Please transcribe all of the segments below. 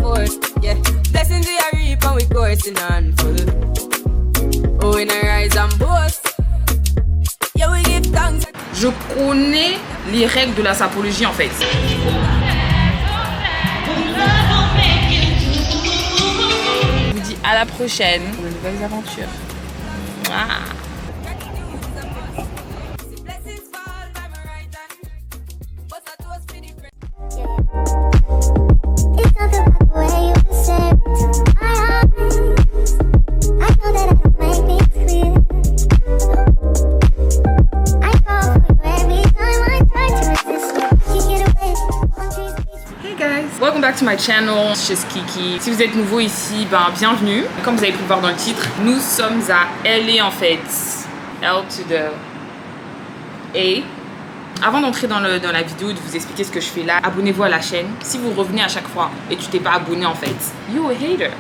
forth. Yeah, blessings we are reap and we coursing on full. Oh, in a rise and boast. Yeah, we give thanks. Je connais les règles de la sapologie en fait. Je vous dis à la prochaine pour de nouvelles aventures. Mouah. Welcome back to my channel, c'est Kiki. Si vous êtes nouveau ici, ben bienvenue. Comme vous avez pu le voir dans le titre, nous sommes à LA en fait. L to the A. Avant d'entrer dans la vidéo et de vous expliquer ce que je fais là, abonnez-vous à la chaîne. Si vous revenez à chaque fois et tu t'es pas abonné en fait, you a hater.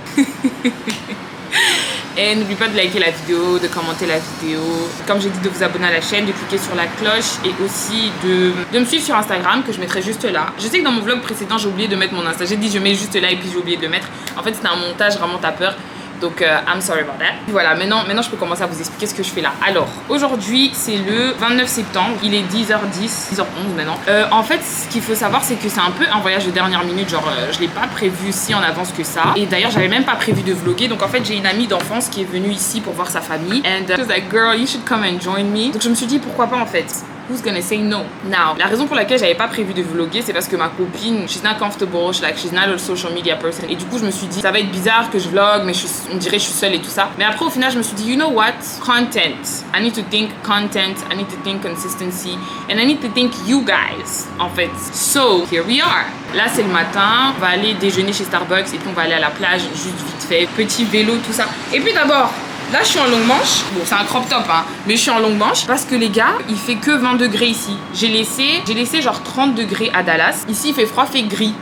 Et n'oubliez pas de liker la vidéo, de commenter la vidéo. Comme j'ai dit, de vous abonner à la chaîne, de cliquer sur la cloche et aussi de me suivre sur Instagram que je mettrai juste là. Je sais que dans mon vlog précédent, j'ai oublié de mettre mon Insta. J'ai dit je mets juste là et puis j'ai oublié de le mettre. En fait, c'était un montage vraiment tapeur. Donc, I'm sorry about that. Voilà, maintenant, je peux commencer à vous expliquer ce que je fais là. Alors, aujourd'hui, c'est le 29 septembre. Il est 10h10, 10h11 maintenant. En fait, ce qu'il faut savoir, c'est que c'est un peu un voyage de dernière minute. Genre, je l'ai pas prévu si en avance que ça. Et d'ailleurs, j'avais même pas prévu de vlogger. Donc, en fait, j'ai une amie d'enfance qui est venue ici pour voir sa famille. And she was like, girl, you should come and join me. Donc, je me suis dit, pourquoi pas en fait. Who's gonna say no? Now, la raison pour laquelle j'avais pas prévu de vlogger, c'est parce que ma copine, she's not comfortable, she's not a social media person. Et du coup, je me suis dit, ça va être bizarre que je vlog, mais on dirait que je suis seule et tout ça. Mais après, au final, je me suis dit, you know what? Content. I need to think content, I need to think consistency, and I need to think you guys, en fait. So, here we are. Là, c'est le matin, on va aller déjeuner chez Starbucks et puis on va aller à la plage, juste vite fait. Petit vélo, tout ça. Et puis d'abord, là, je suis en longue manche. Bon, c'est un crop top, hein. Mais je suis en longue manche parce que les gars, il fait que 20 degrés ici. J'ai laissé genre 30 degrés à Dallas. Ici, il fait froid, il fait gris.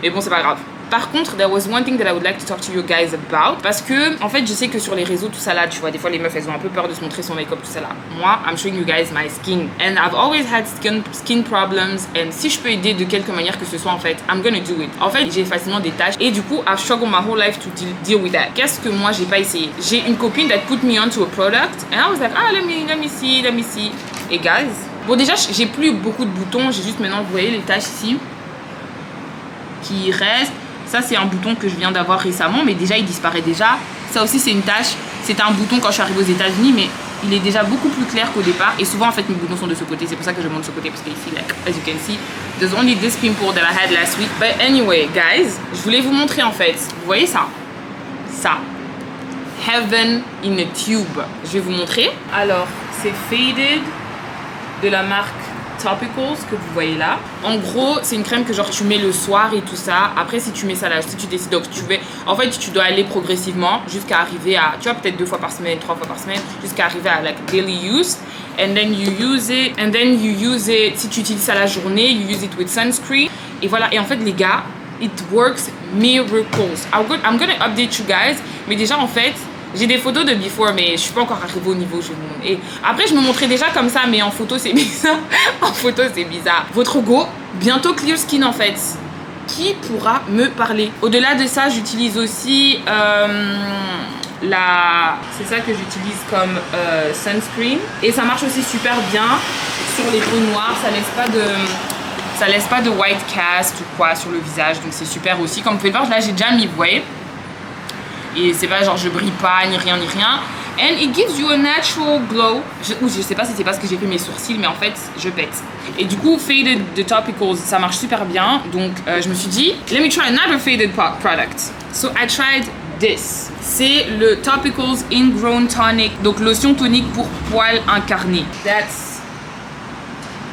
Mais bon, c'est pas grave. Par contre, there was one thing that I would like to talk to you guys about. Parce que, en fait, je sais que sur les réseaux, tout ça là, tu vois, des fois, les meufs, elles ont un peu peur de se montrer son make-up, tout ça là. Moi, I'm showing you guys my skin. And I've always had skin problems. And si je peux aider de quelque manière que ce soit, en fait, I'm gonna do it. En fait, j'ai facilement des taches. Et du coup, I've struggled my whole life to deal with that. Qu'est-ce que moi, j'ai pas essayé? J'ai une copine that put me onto a product. And I was like, let me see. Et guys, bon, déjà, j'ai plus beaucoup de boutons. J'ai juste maintenant, vous voyez les taches ici qui restent. Ça, c'est un bouton que je viens d'avoir récemment, mais déjà, il disparaît déjà. Ça aussi, c'est une tache. C'était un bouton quand je suis arrivée aux États-Unis, mais il est déjà beaucoup plus clair qu'au départ. Et souvent, en fait, mes boutons sont de ce côté. C'est pour ça que je monte ce côté, parce qu'ici, like, as you can see, there's only this pimple that I had last week. But anyway, guys, je voulais vous montrer, en fait. Vous voyez ça? Ça. Heaven in a tube. Je vais vous montrer. Alors, c'est Faded de la marque Topicals que vous voyez là. En gros, c'est une crème que genre tu mets le soir et tout ça. Après, si tu mets ça là, si tu décides, donc en fait, tu dois aller progressivement jusqu'à arriver à, tu vois, peut-être 2 fois par semaine, 3 fois par semaine, jusqu'à arriver à like daily use. And then you use it. Si tu utilises ça la journée, you use it with sunscreen. Et voilà. Et en fait, les gars, it works miracles. I'm gonna update you guys. Mais déjà, en fait, j'ai des photos de before, mais je suis pas encore arrivée au niveau où je vais vous montrer. Et après, je me montrais déjà comme ça, mais en photo, c'est bizarre. En photo, c'est bizarre. Votre go, bientôt clear skin en fait. Qui pourra me parler? Au-delà de ça, j'utilise aussi c'est ça que j'utilise comme sunscreen. Et ça marche aussi super bien sur les peaux noires. Ça laisse pas de white cast ou quoi sur le visage. Donc c'est super aussi. Comme vous pouvez le voir, là, j'ai déjà mis, vous voyez. Et c'est pas genre je brille pas ni rien. And it gives you a natural glow. Je sais pas si c'est parce que j'ai fait mes sourcils, mais en fait je pète. Et du coup, Faded de Topicals, ça marche super bien. Donc je me suis dit, let me try another Faded product. So I tried this. C'est le Topicals Ingrown Tonic. Donc lotion tonique pour poils incarnés. That's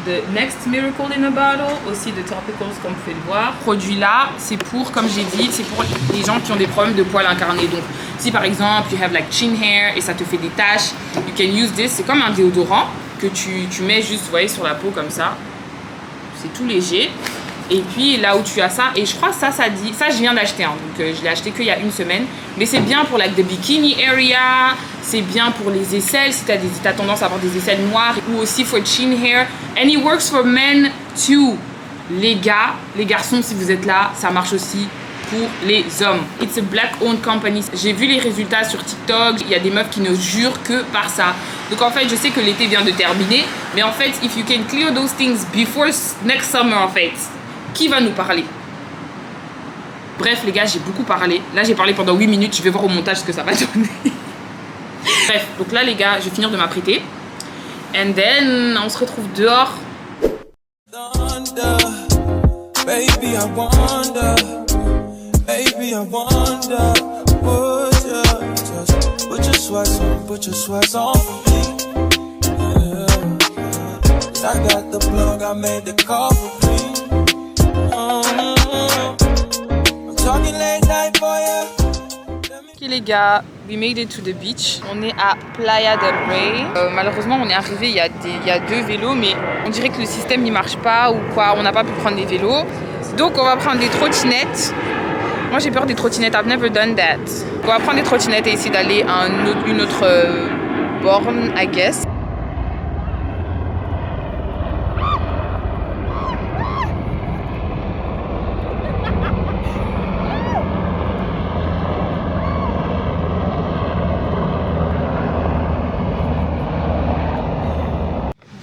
the next miracle in a bottle, aussi de Topicals comme vous pouvez le voir. Produit là, c'est pour, comme j'ai dit, c'est pour les gens qui ont des problèmes de poils incarnés. Donc si par exemple you have like chin hair et ça te fait des taches, you can use this. C'est comme un déodorant que tu mets juste, vous voyez, sur la peau comme ça. C'est tout léger. Et puis là où tu as ça, et je crois que ça dit, ça je viens d'acheter, hein, donc je l'ai acheté qu'il y a une semaine, mais c'est bien pour like the bikini area, c'est bien pour les aisselles, si t'as tendance à avoir des aisselles noires, ou aussi for chin hair, and it works for men too. Les gars, les garçons, si vous êtes là, ça marche aussi pour les hommes. It's a black owned company. J'ai vu les résultats sur TikTok, il y a des meufs qui ne jurent que par ça. Donc en fait, je sais que l'été vient de terminer, mais en fait, if you can clear those things before next summer, en fait, qui va nous parler? Bref, les gars, j'ai beaucoup parlé. Là, j'ai parlé pendant 8 minutes, je vais voir au montage ce que ça va donner. Bref, donc là, les gars, je vais finir de m'apprêter. And then, on se retrouve dehors. Baby, I wonder, baby, I wonder, would you just put your sweats on for me? Yeah. I got the plug, I made the call for me. I'm talking late night for you. Ok les gars, we made it to the beach. On est à Playa del Rey. Malheureusement, on est arrivé, il y a 2 vélos, mais on dirait que le système il marche pas ou quoi. On n'a pas pu prendre les vélos. Donc on va prendre des trottinettes. Moi j'ai peur des trottinettes, I've never done that. On va prendre des trottinettes et essayer d'aller à une autre borne, I guess.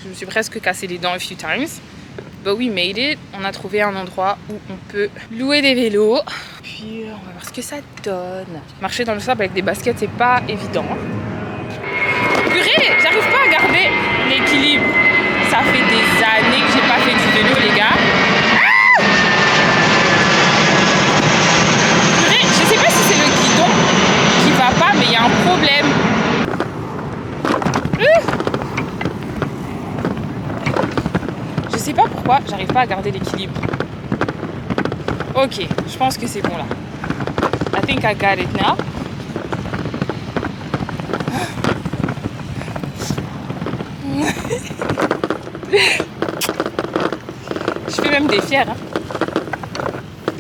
Je me suis presque cassé les dents a few times. But we made it. On a trouvé un endroit où on peut louer des vélos. Puis on va voir ce que ça donne. Marcher dans le sable avec des baskets, c'est pas évident. Purée, j'arrive pas à garder l'équilibre. Ça fait des années que j'ai pas fait du vélo, les gars. Ah! Purée, je sais pas si c'est le guidon qui va pas, mais il y a un problème. Je sais pas pourquoi j'arrive pas à garder l'équilibre. Ok, je pense que c'est bon là. I think I got it now. Je fais même des fiers. Hein.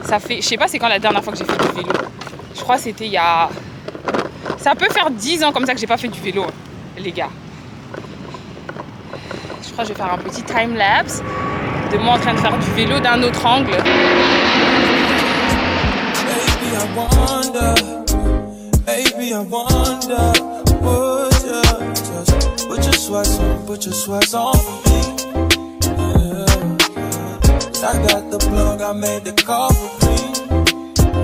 Ça fait, je sais pas c'est quand la dernière fois que j'ai fait du vélo. Je crois que c'était il y a... Ça peut faire 10 ans comme ça que j'ai pas fait du vélo, les gars. Je crois que je vais faire un petit time-lapse de moi en train de faire du vélo d'un autre angle. Baby, I wonder, would you just put your sweats on for me? Yeah. I got the plug, I made the call for me.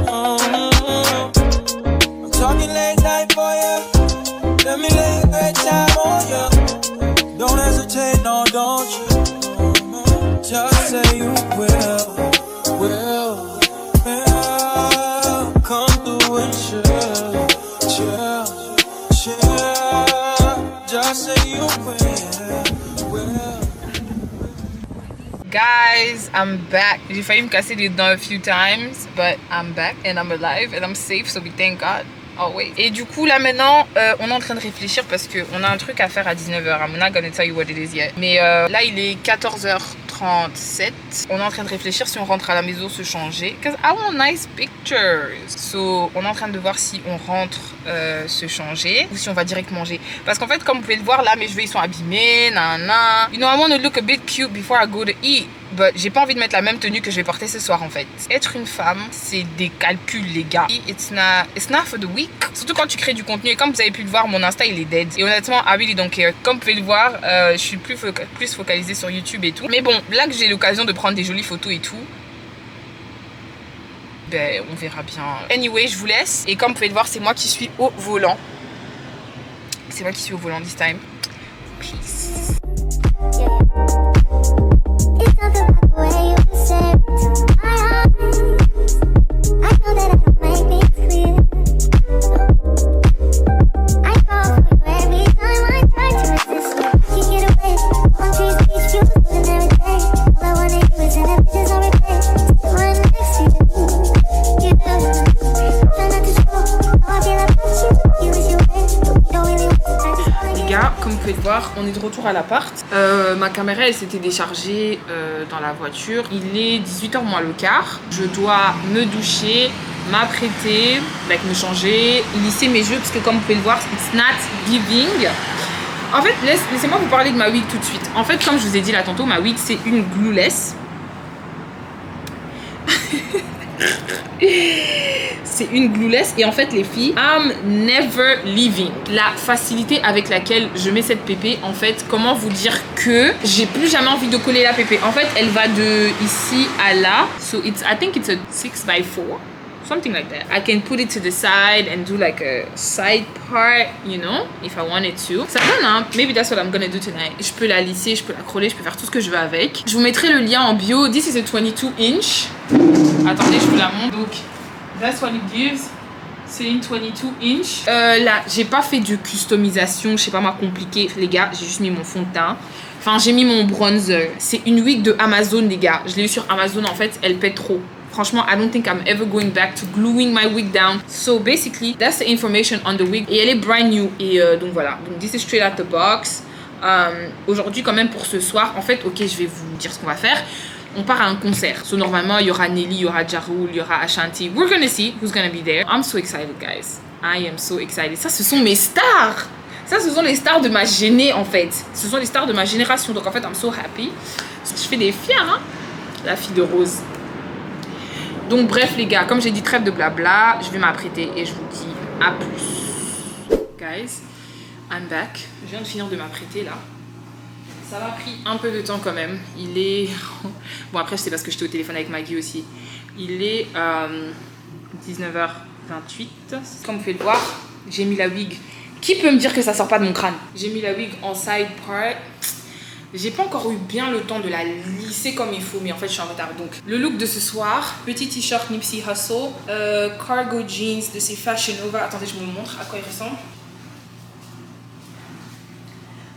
I'm talking late night for you. Let me lay a great time on you. Don't hesitate, no, don't you? Just say you will. Come through and chill. Just say you will. Guys, I'm back. J'ai failli me casser les dents a few times, but I'm back and I'm alive and I'm safe, so we thank God. Always. Et du coup là maintenant on est en train de réfléchir parce qu'on a un truc à faire à 19h. I'm not gonna tell you what it is yet. Mais là il est 14h37. On est en train de réfléchir si on rentre à la maison se changer. Because I want nice pictures. So on est en train de voir si on rentre se changer ou si on va direct manger. Parce qu'en fait comme vous pouvez le voir là mes cheveux ils sont abîmés. Nanana. You know I want to look a bit cute before I go to eat. But j'ai pas envie de mettre la même tenue que je vais porter ce soir en fait. Être une femme, c'est des calculs les gars. It's not for the weak. Surtout quand tu crées du contenu. Et comme vous avez pu le voir, mon Insta il est dead. Et honnêtement, I really don't care. Comme vous pouvez le voir, je suis plus focalisée sur YouTube et tout. Mais bon, là que j'ai l'occasion de prendre des jolies photos et tout, ben on verra bien. Anyway, je vous laisse. Et comme vous pouvez le voir, c'est moi qui suis au volant. C'est moi qui suis au volant this time. Peace. Comme vous pouvez le voir, on est de retour à l'appart. Ma caméra elle s'était déchargée dans la voiture. Il est 18h moins le quart. Je dois me doucher, m'apprêter, me changer, lisser mes cheveux parce que comme vous pouvez le voir, it's not giving. En fait, laissez-moi vous parler de ma wig tout de suite. En fait, comme je vous ai dit là tantôt, ma wig c'est une glueless. c'est une glueless. Et en fait, les filles, I'm never leaving. La facilité avec laquelle je mets cette pépé, en fait, comment vous dire que j'ai plus jamais envie de coller la pépé. En fait, elle va de ici à là. So I think it's a 6x4. Something like that. I can put it to the side and do like a side part, you know, if I wanted to. Ça donne, hein. Maybe that's what I'm gonna do tonight. Je peux la lisser, je peux la crawler, je peux faire tout ce que je veux avec. Je vous mettrai le lien en bio. This is a 22 inch. Attendez, je vous la montre. Donc, that's what it gives. C'est une 22 inch. Là, j'ai pas fait de customisation, je sais pas moi, compliqué. Les gars, j'ai juste mis mon fond de teint. Enfin, j'ai mis mon bronzer. C'est une wig de Amazon, les gars. Je l'ai eu sur Amazon, en fait, elle pète trop. Franchement, I don't think I'm ever going back to gluing my wig down. So basically, that's the information on the wig. Et elle est brand new. Et donc voilà. Donc this is straight out the box. Aujourd'hui, quand même, pour ce soir, en fait, ok, je vais vous dire ce qu'on va faire. On part à un concert. So normalement, il y aura Nelly, il y aura Ja Rule, il y aura Ashanti. We're gonna see who's gonna be there. I'm so excited, guys. I am so excited. Ça, ce sont mes stars. Ça, ce sont les stars de ma géné, en fait. Ce sont les stars de ma génération. Donc en fait, I'm so happy. Je fais des fiers, hein. La fille de Rose. Donc bref les gars, comme j'ai dit, trêve de blabla, je vais m'apprêter et je vous dis à plus. Guys, I'm back. Je viens de finir de m'apprêter là. Ça m'a pris un peu de temps quand même. Il est... Bon après c'est parce que j'étais au téléphone avec Maggie aussi. Il est 19h28. Comme vous pouvez le voir, j'ai mis la wig. Qui peut me dire que ça sort pas de mon crâne? J'ai mis la wig en side part. J'ai pas encore eu bien le temps de la lisser comme il faut, mais en fait je suis en retard. Donc le look de ce soir, petit t-shirt Nipsey Hussle, cargo jeans de ces Fashion Nova. Attendez, je vous montre à quoi il ressemble.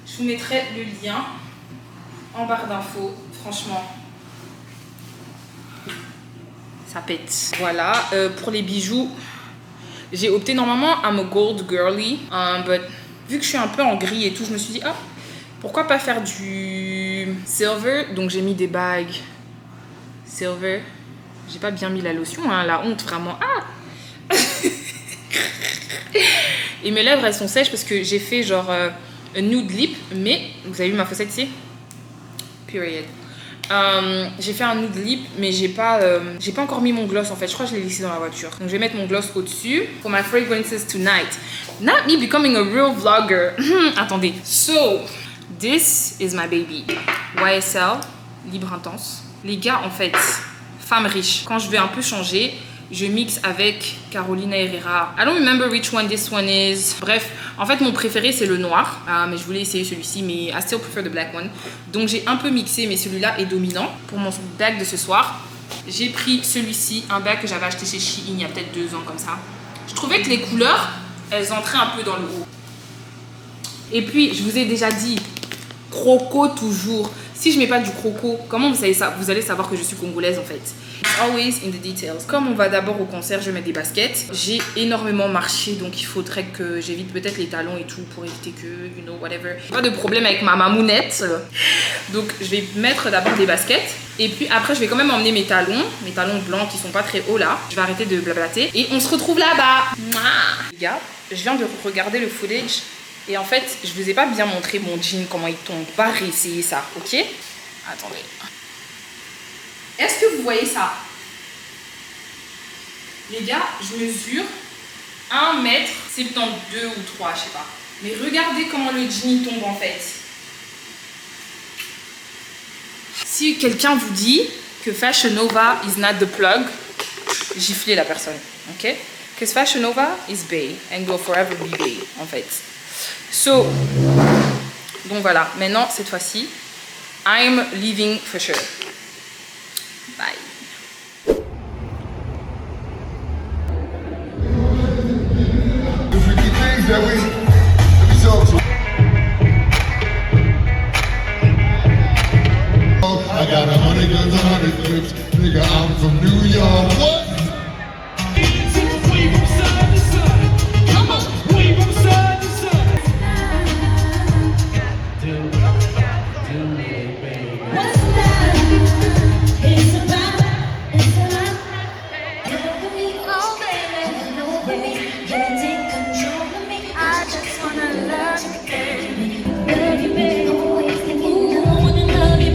Je vous mettrai le lien en barre d'infos. Franchement, ça pète. Voilà, pour les bijoux, j'ai opté normalement I'm a gold girly, but vu que je suis un peu en gris et tout, je me suis dit pourquoi pas faire du silver. Donc j'ai mis des bagues silver. J'ai pas bien mis la lotion, hein, la honte vraiment. Et mes lèvres elles sont sèches parce que j'ai fait genre un nude lip. Mais vous avez vu ma fossette ici? Period. J'ai fait un nude lip mais j'ai pas encore mis mon gloss en fait. Je crois que je l'ai laissé dans la voiture. Donc je vais mettre mon gloss au dessus. For my fragrances tonight. Not me becoming a real vlogger. Attendez. So this is my baby. YSL, Libre Intense. Les gars, en fait, femme riche. Quand je vais un peu changer, je mixe avec Carolina Herrera. I don't remember which one this one is. Bref, en fait, mon préféré, c'est le noir. Mais je voulais essayer celui-ci, mais I still prefer the black one. Donc, j'ai un peu mixé, mais celui-là est dominant. Pour mon bag de ce soir, j'ai pris celui-ci, un bag que j'avais acheté chez Shein il y a peut-être 2 ans, comme ça. Je trouvais que les couleurs, elles entraient un peu dans le haut. Et puis, je vous ai déjà dit, croco toujours. Si je mets pas du croco, comment vous savez ça? Vous allez savoir que je suis congolaise en fait. It's always in the details. Comme on va d'abord au concert, je vais mettre des baskets. J'ai énormément marché, donc il faudrait que j'évite peut-être les talons et tout pour éviter que, you know, whatever. Pas de problème avec ma mamounette. Donc je vais mettre d'abord des baskets. Et puis après, je vais quand même emmener mes talons blancs qui sont pas très hauts là. Je vais arrêter de blablater. Et on se retrouve là-bas. Les gars, je viens de regarder le footage. Et en fait, je vous ai pas bien montré mon jean, comment il tombe. Pas réessayer ça, ok? Attendez. Est-ce que vous voyez ça? Les gars, je mesure 1m72 ou 3, je sais pas. Mais regardez comment le jean tombe en fait. Si quelqu'un vous dit que Fashion Nova is not the plug, giflez la personne, ok? Because Fashion Nova is bae and will forever be bae, en fait. So, donc voilà, maintenant, cette fois-ci, I'm leaving for sure. Bye. I got 100 guns, 100 clips, nigga, I'm from New York. What?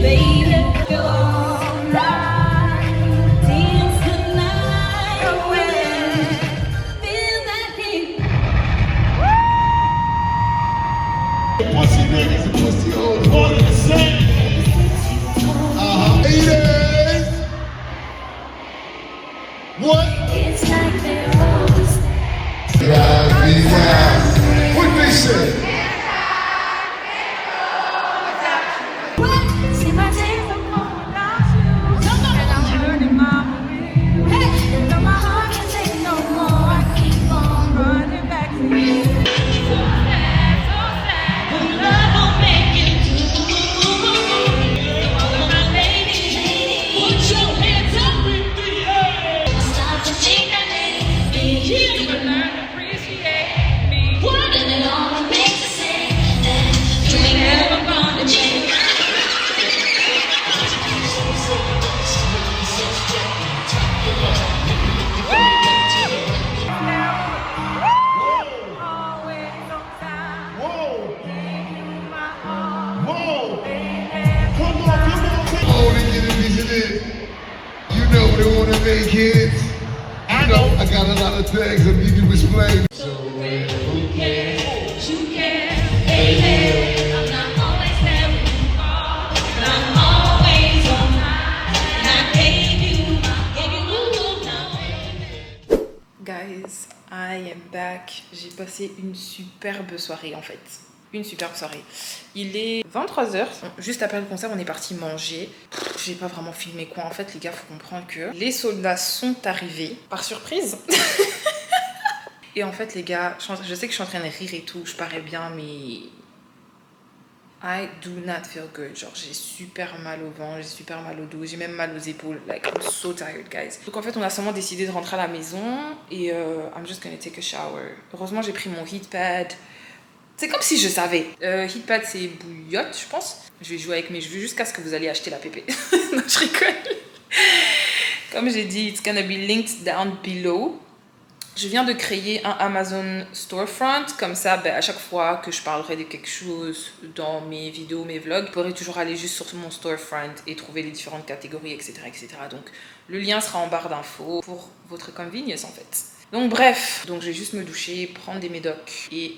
Baby, you're all right. Dance the night. Hey kids, I know I got a lot of things I need to explain. Guys, I am back. J'ai passé une superbe soirée en fait. Une superbe soirée. Il est 23h. Juste après le concert, on est parti manger. J'ai pas vraiment filmé quoi. En fait, les gars, faut comprendre que les soldats sont arrivés par surprise. Et en fait, les gars, je sais que je suis en train de rire et tout. Je parais bien, mais I do not feel good. Genre, j'ai super mal au ventre, j'ai super mal au dos, j'ai même mal aux épaules. Like, I'm so tired, guys. Donc, en fait, on a seulement décidé de rentrer à la maison et I'm just gonna take a shower. Heureusement, j'ai pris mon heat pad. C'est comme si je savais. Heat pad, c'est bouillotte, je pense. Je vais jouer avec mes cheveux jusqu'à ce que vous allez acheter la pépé. Non, je rigole. Comme j'ai dit, it's gonna be linked down below. Je viens de créer un Amazon storefront, comme ça, à chaque fois que je parlerai de quelque chose dans mes vidéos, mes vlogs, vous pourrez toujours aller juste sur mon storefront et trouver les différentes catégories, etc., etc. Donc, le lien sera en barre d'infos pour votre convenience, en fait. Donc, bref, donc je vais juste me doucher, prendre des médocs et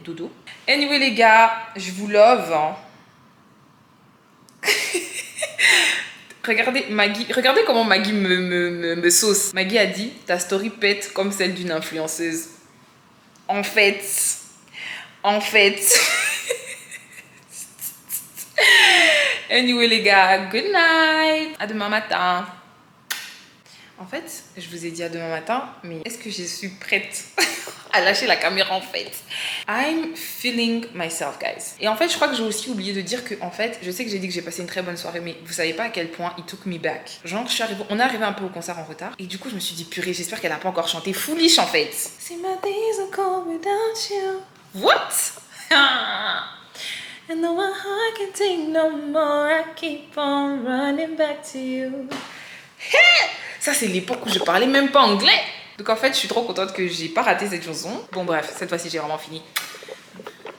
dodo. Anyway, les gars, je vous love. Hein. Regardez Maggie, regardez comment Maggie me sauce. Maggie a dit, ta story pète comme celle d'une influenceuse. En fait. Anyway les gars, good night. À demain matin. En fait, je vous ai dit à demain matin, mais est-ce que je suis prête à lâcher la caméra en fait? I'm feeling myself, guys. Et en fait, je crois que j'ai aussi oublié de dire que, en fait, je sais que j'ai dit que j'ai passé une très bonne soirée, mais vous savez pas à quel point it took me back. Genre, on est arrivé un peu au concert en retard, et du coup, je me suis dit, purée, j'espère qu'elle a pas encore chanté Foolish en fait. See my days are cold without you. What? And though my heart can take no more, I keep on running back to you. Ça, c'est l'époque où je parlais même pas anglais. Donc en fait, je suis trop contente que j'ai pas raté cette chanson. Bon bref, cette fois-ci, j'ai vraiment fini.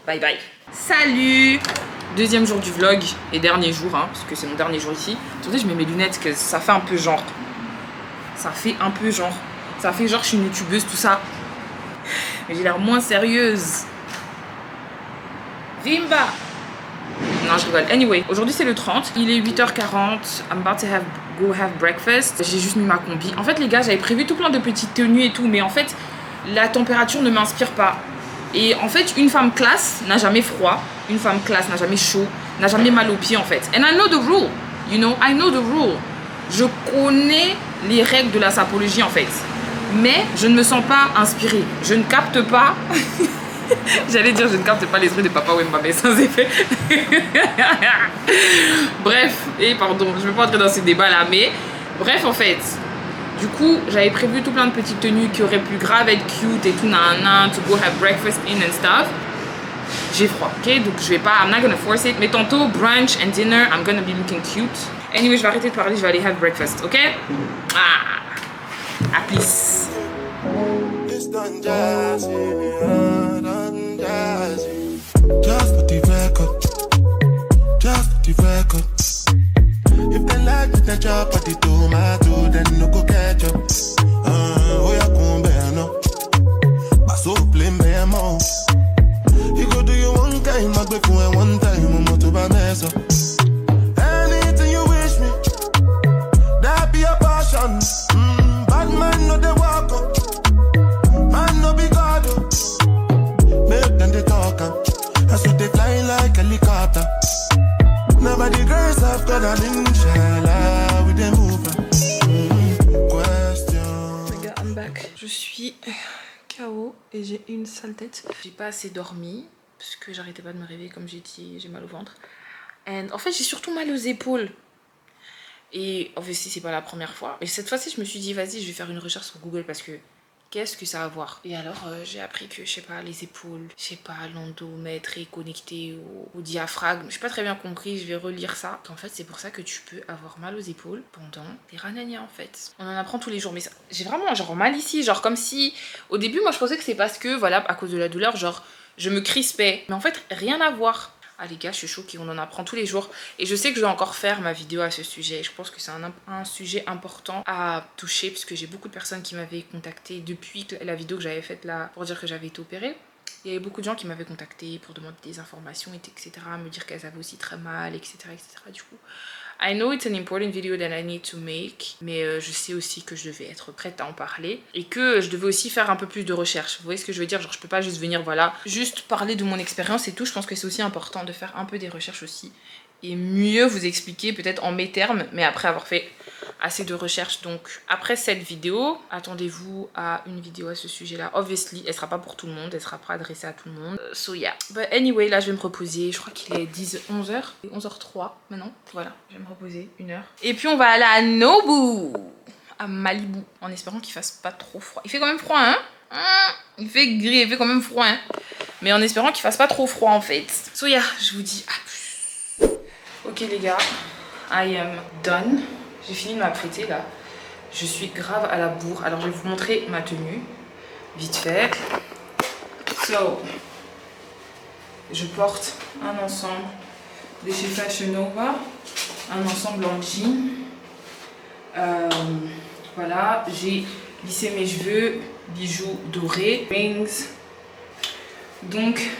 Bye bye. Salut! Deuxième jour du vlog et dernier jour, hein, parce que c'est mon dernier jour ici. Attendez, je mets mes lunettes, que ça fait un peu genre. Ça fait un peu genre. Ça fait genre, je suis une youtubeuse, tout ça. Mais j'ai l'air moins sérieuse. Vimba! Non, je rigole. Anyway, aujourd'hui c'est le 30. Il est 8h40. I'm about to go have breakfast. J'ai juste mis ma combi. En fait, les gars, j'avais prévu tout plein de petites tenues et tout, mais en fait, la température ne m'inspire pas. Et en fait, une femme classe n'a jamais froid. Une femme classe n'a jamais chaud, n'a jamais mal aux pieds en fait. And I know the rule. You know, I know the rule. Je connais les règles de la sapologie en fait. Mais je ne me sens pas inspirée. Je ne capte pas. J'allais dire je ne capte pas l'esprit de Papa Wemba, mais sans effet. Bref, et pardon, je ne vais pas entrer dans ce débat là, mais bref en fait. Du coup, j'avais prévu tout plein de petites tenues qui auraient pu grave être cute et tout, nanana, to go have breakfast in and stuff. J'ai froid, ok? Donc je vais pas, I'm not gonna force it. Mais tantôt, brunch and dinner, I'm gonna be looking cute. Anyway, je vais arrêter de parler, je vais aller have breakfast, ok? À plus. Just put the record. Just put the record. If they like the chop at the tomato, then no go catch up. Oh yeah, come bear no. But so play me more. You go do you one time, I break one time, I'm to buy mess up. Anything you wish me, that be a passion. Bad man no they walk up. Man no be God. Make them they talk up. I saw they fly like a helicopter. Nobody girls have got an inshallah with them move. Question. Les gars, I'm back. Je suis KO et j'ai une sale tête. J'ai pas assez dormi parce que j'arrêtais pas de me réveiller, comme j'ai dit, j'ai mal au ventre. Et en fait, j'ai surtout mal aux épaules. Et obviously, c'est pas la première fois. Mais cette fois-ci, je me suis dit, vas-y, je vais faire une recherche sur Google parce que qu'est-ce que ça a à voir? Et alors, j'ai appris que, je sais pas, les épaules, je sais pas, l'endomètre est connecté au diaphragme. J'ai pas très bien compris, je vais relire ça. En fait, c'est pour ça que tu peux avoir mal aux épaules pendant des rananias, en fait. On en apprend tous les jours, mais ça, j'ai vraiment genre mal ici, genre comme si... Au début, moi, je pensais que c'est parce que, voilà, à cause de la douleur, genre, je me crispais. Mais en fait, rien à voir. Ah les gars, je suis choquée, on en apprend tous les jours. Et je sais que je vais encore faire ma vidéo à ce sujet. Je pense que c'est un sujet important à toucher, puisque j'ai beaucoup de personnes qui m'avaient contacté depuis la vidéo que j'avais faite là pour dire que j'avais été opérée. Il y avait beaucoup de gens qui m'avaient contacté pour demander des informations, etc. Me dire qu'elles avaient aussi très mal, etc. Du coup, I know it's an important video that I need to make, mais je sais aussi que je devais être prête à en parler et que je devais aussi faire un peu plus de recherche. Vous voyez ce que je veux dire? Genre, je peux pas juste venir, voilà, juste parler de mon expérience et tout. Je pense que c'est aussi important de faire un peu des recherches aussi et mieux vous expliquer peut-être en mes termes, mais après avoir fait assez de recherches. Donc après cette vidéo, attendez-vous à une vidéo à ce sujet là. Obviously elle sera pas pour tout le monde, elle sera pas adressée à tout le monde, so yeah. But anyway, là je vais me reposer. Je crois qu'il est 11h 11h03 maintenant. Voilà, je vais me reposer 1 heure et puis on va aller à Nobu, à Malibu, en espérant qu'il fasse pas trop froid. Il fait quand même froid, hein, il fait gris, il fait quand même froid, hein, mais en espérant qu'il fasse pas trop froid en fait. So yeah, je vous dis à plus. Ok les gars, I am done. J'ai fini de m'apprêter là. Je suis grave à la bourre. Alors je vais vous montrer ma tenue, vite fait. So, je porte un ensemble de chez Fashion Nova, un ensemble en jean. Voilà, j'ai lissé mes cheveux, bijoux dorés, rings. Donc,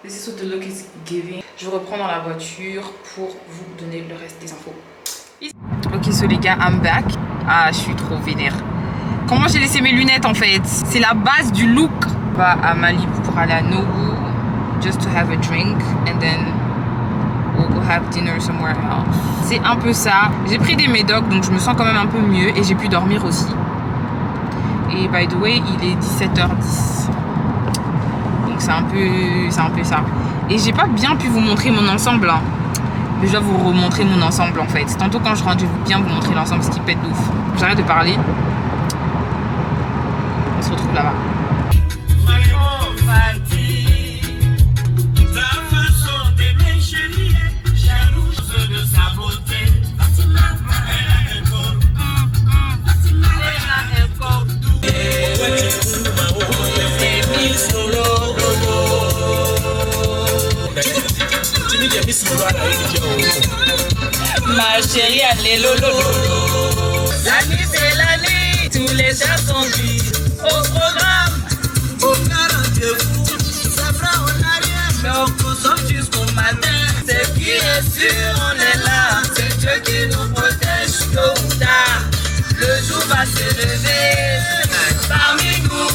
this is what the look is giving. Je reprends dans la voiture pour vous donner le reste des infos. Ok, so les gars, I'm back. Ah, je suis trop vénère. Comment j'ai laissé mes lunettes en fait? C'est la base du look. On va à Malibu pour aller à Nobu, just to have a drink, and then we'll go have dinner somewhere else. C'est un peu ça. J'ai pris des médocs, donc je me sens quand même un peu mieux et j'ai pu dormir aussi. Et by the way, il est 17h10. Donc c'est un peu ça. Et j'ai pas bien pu vous montrer mon ensemble. Hein. Je dois vous remontrer mon ensemble en fait. Tantôt quand je rentre, je vais bien vous montrer l'ensemble, ce qui pète de ouf. J'arrête de parler. On se retrouve là-bas. Ma chérie, allez lolo. L'année c'est l'année, tous les heures sont vides. Au programme, aucun rendez-vous. Ça fera en arrière, mais on consomme jusqu'au matin. Ce qui est sûr, on est là. C'est Dieu qui nous protège tôt ou tard. Le jour va se lever. Parmi nous,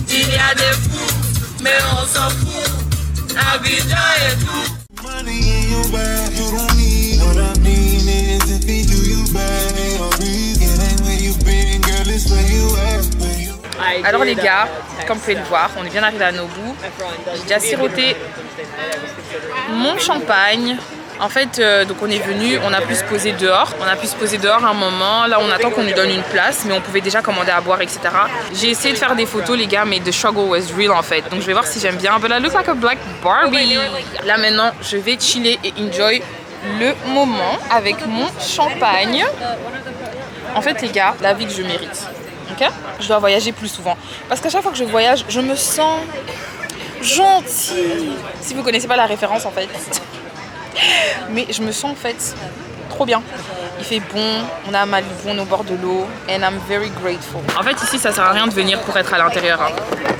il y a des fous, mais on s'en fout. Abidjan et tout. Money in your bag, you don't need. What I mean is if he do you bad, ain't no reason. It ain't where you been, girl, it's where you at. Alors les gars, comme vous pouvez le voir, on est bien arrivé à Nobu. J'ai déjà siroté mon champagne. En fait, donc on est venu, on a pu se poser dehors. On a pu se poser dehors un moment. Là, on attend qu'on nous donne une place, mais on pouvait déjà commander à boire, etc. J'ai essayé de faire des photos, les gars, mais the struggle was real en fait. Donc je vais voir si j'aime bien. But I look like a black Barbie. Là maintenant, je vais chiller et enjoy le moment avec mon champagne. En fait, les gars, la vie que je mérite. Ok? Je dois voyager plus souvent. Parce qu'à chaque fois que je voyage, je me sens gentille. Si vous connaissez pas la référence en fait. Mais je me sens en fait trop bien. Il fait bon, on a Malibu, on est au bord de l'eau. And I'm very grateful. En fait ici ça sert à rien de venir pour être à l'intérieur. Hein.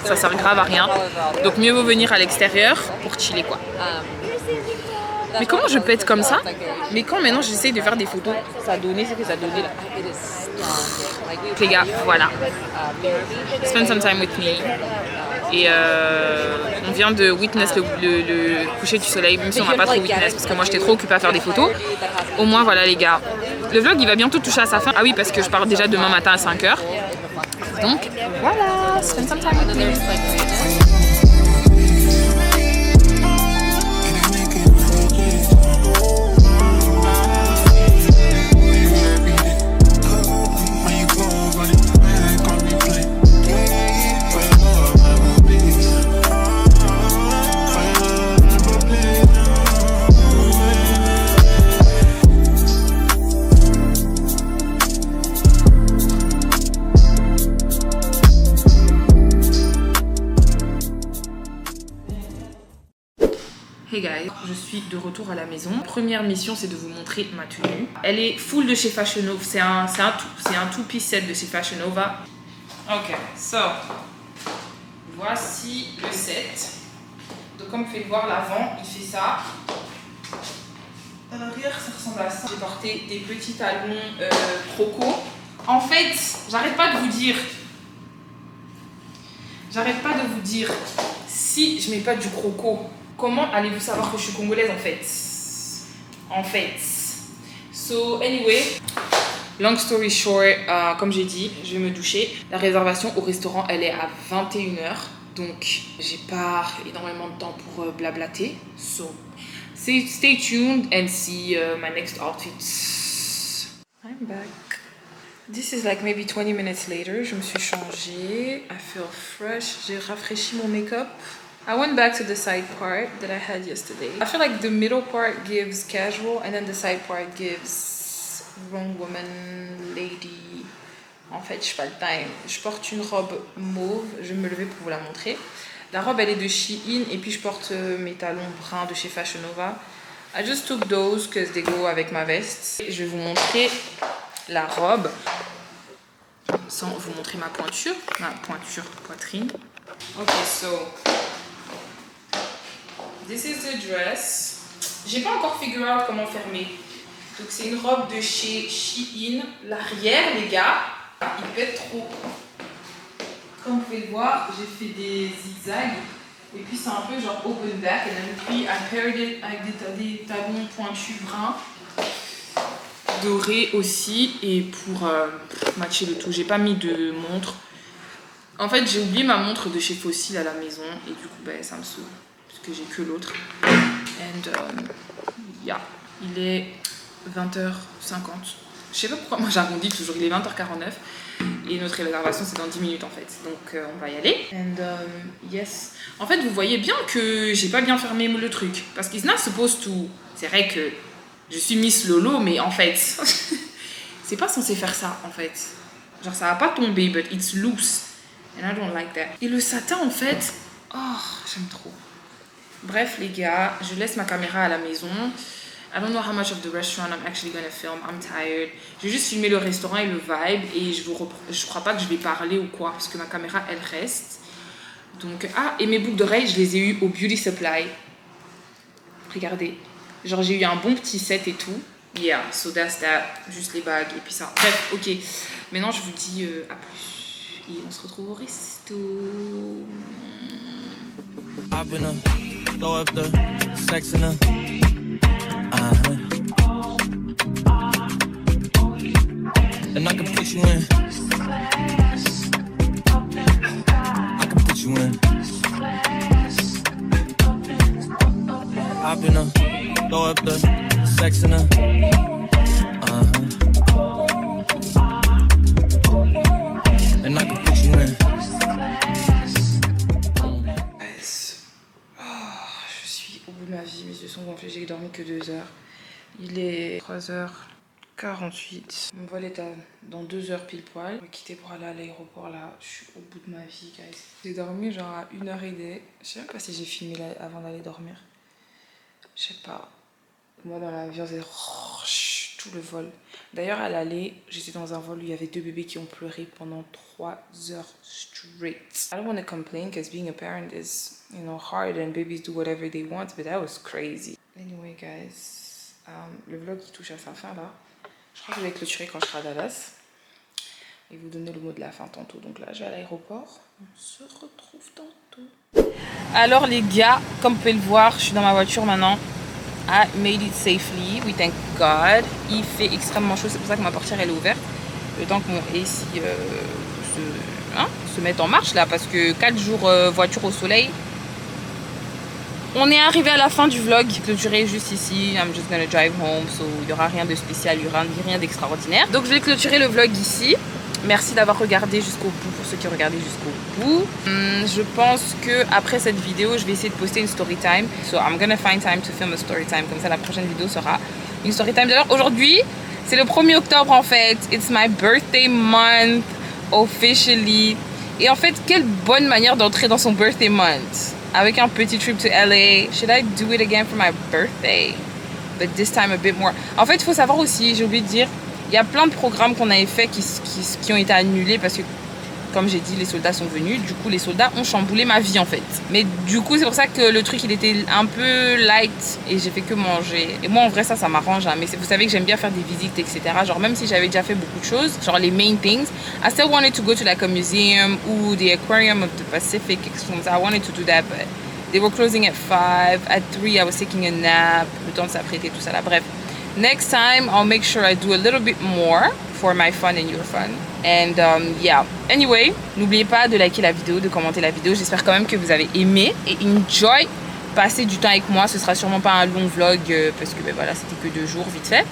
Ça sert grave à rien. Donc mieux vaut venir à l'extérieur pour chiller quoi. Mais comment je peux être comme ça? Mais quand maintenant j'essaye de faire des photos, ça a donné ce que ça a donné là. Les gars, voilà. Spend some time with me. Et on vient de witness le coucher du soleil, même si on n'a pas trop witness parce que moi j'étais trop occupée à faire des photos. Au moins voilà les gars. Le vlog il va bientôt toucher à sa fin. Ah oui parce que je pars déjà demain matin à 5h. Donc voilà, spend some time with me. suis de retour à la maison. Première mission, c'est de vous montrer ma tenue. Elle est full de chez Fashion Nova. C'est un two-piece set de chez Fashion Nova. Ok, so voici le set. Donc comme vous pouvez le voir, l'avant, il fait ça. À l'arrière, ça ressemble à ça. J'ai porté des petits talons croco. En fait, j'arrête pas de vous dire, si je mets pas du croco, comment allez-vous savoir que je suis congolaise en fait. So anyway, long story short, comme j'ai dit, je vais me doucher. La réservation au restaurant, elle est à 21h. Donc, j'ai pas énormément de temps pour blablater. So, stay tuned and see my next outfit. I'm back. This is like maybe 20 minutes later. Je me suis changée. I feel fresh. J'ai rafraîchi mon make-up. I went back to the side part that I had yesterday. I feel like the middle part gives casual and then the side part gives wrong woman, lady. En fait, je n'ai pas le time. Je porte une robe mauve. Je vais me lever pour vous la montrer. La robe, elle est de Shein. Et puis, je porte mes talons bruns de chez Fashion Nova. I just took those because they go avec ma veste. Je vais vous montrer la robe sans vous montrer ma pointure. Poitrine. Ok, so this is the dress. J'ai pas encore figure out comment fermer. Donc, c'est une robe de chez Shein. L'arrière, les gars, il peut être trop. Comme vous pouvez le voir, j'ai fait des zigzags. Et puis c'est un peu genre open back. Et puis I paired it avec des talons pointus bruns. Dorés aussi. Et pour matcher le tout, j'ai pas mis de montre. En fait, j'ai oublié ma montre de chez Fossil à la maison. Et du coup, ben, ça me saoule. Parce que j'ai que l'autre. And yeah. Il est 20h50. Je sais pas pourquoi moi j'arrondis toujours, il est 20h49 et notre réservation c'est dans 10 minutes en fait, donc on va y aller. And yes, en fait vous voyez bien que j'ai pas bien fermé le truc parce qu'il not supposed to. C'est vrai que je suis Miss Lolo, mais en fait c'est pas censé faire ça en fait. Genre ça va pas tomber, but it's loose and I don't like that. Et le satin en fait, oh j'aime trop. Bref les gars, je laisse ma caméra à la maison. I don't know how much of the restaurant I'm actually gonna film. I'm tired. J'ai juste filmé le restaurant et le vibe et je crois pas que je vais parler ou quoi parce que ma caméra elle reste. Donc et mes boucles d'oreilles je les ai eues au Beauty Supply. Regardez, genre j'ai eu un bon petit set et tout. Yeah, so that's that. Juste les bagues et puis ça. Bref, ok. Maintenant je vous dis à plus et on se retrouve au resto. And I can put you in. I can put you in. Hop in her, throw up the sex in her. And I can put you in. Je suis au bout de ma vie, mes yeux sont gonflés, j'ai dormi que 2 heures. Il est 3h48. Mon vol est dans 2 heures pile poil. Je vais quitter pour aller à l'aéroport là. Je suis au bout de ma vie, guys. J'ai dormi genre à 1h30. Je sais même pas si j'ai filmé là avant d'aller dormir. Je sais pas. Moi dans l'avion, c'est tout le vol. D'ailleurs, à l'aller, j'étais dans un vol où il y avait 2 bébés qui ont pleuré pendant 3 heures straight. I don't want to complain because being a parent is, you know, hard and babies do whatever they want, but that was crazy. Anyway, guys, le vlog qui touche à sa fin là. Je crois que je vais clôturer quand je serai à Dallas et vous donner le mot de la fin tantôt. Donc là, je vais à l'aéroport. On se retrouve tantôt. Alors les gars, comme vous pouvez le voir, je suis dans ma voiture maintenant. I made it safely, we thank God. Il fait extrêmement chaud, c'est pour ça que ma portière elle est ouverte. Le temps que mon AC se mette en marche là, parce que 4 jours voiture au soleil. On est arrivé à la fin du vlog, clôturé juste ici. I'm just gonna drive home, so il n'y aura rien de spécial, il n'y aura rien d'extraordinaire. Donc je vais clôturer le vlog ici. Merci d'avoir regardé jusqu'au bout, pour ceux qui ont regardé jusqu'au bout. Je pense que après cette vidéo, je vais essayer de poster une story time. So I'm gonna find time to film a story time. Comme ça, la prochaine vidéo sera une story time. D'ailleurs, aujourd'hui, c'est le 1er octobre en fait. It's my birthday month, officially. Et en fait, quelle bonne manière d'entrer dans son birthday month. avec un petit trip to LA. Should I do it again for my birthday? But this time a bit more. En fait, il faut savoir aussi, j'ai oublié de dire, il y a plein de programmes qu'on avait fait qui ont été annulés parce que, comme j'ai dit, les soldats sont venus. Du coup, les soldats ont chamboulé ma vie en fait. Mais du coup, c'est pour ça que le truc, il était un peu light et j'ai fait que manger. Et moi, en vrai, ça m'arrange. Hein. Mais vous savez que j'aime bien faire des visites, etc. Genre, même si j'avais déjà fait beaucoup de choses, genre les main things, I still wanted to go to like a museum ou the aquarium of the Pacific. I wanted to do that, but they were closing at 5. At 3, I was taking a nap. Le temps de s'apprêter, tout ça là. Bref. Next time, I'll make sure I do a little bit more for my fun and your fun. And yeah. Anyway, n'oubliez pas de liker la vidéo, de commenter la vidéo. J'espère quand même que vous avez aimé et enjoy passer du temps avec moi. Ce sera sûrement pas un long vlog parce que ben voilà, c'était que 2 jours vite fait.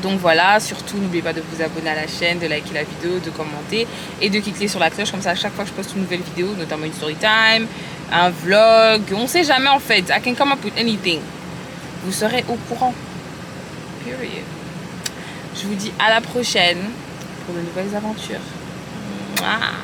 Donc voilà, surtout n'oubliez pas de vous abonner à la chaîne, de liker la vidéo, de commenter et de cliquer sur la cloche. Comme ça, à chaque fois que je poste une nouvelle vidéo, notamment une story time, un vlog, on sait jamais en fait. I can come up with anything. Vous serez au courant. Period. Je vous dis à la prochaine pour de nouvelles aventures. Mouah.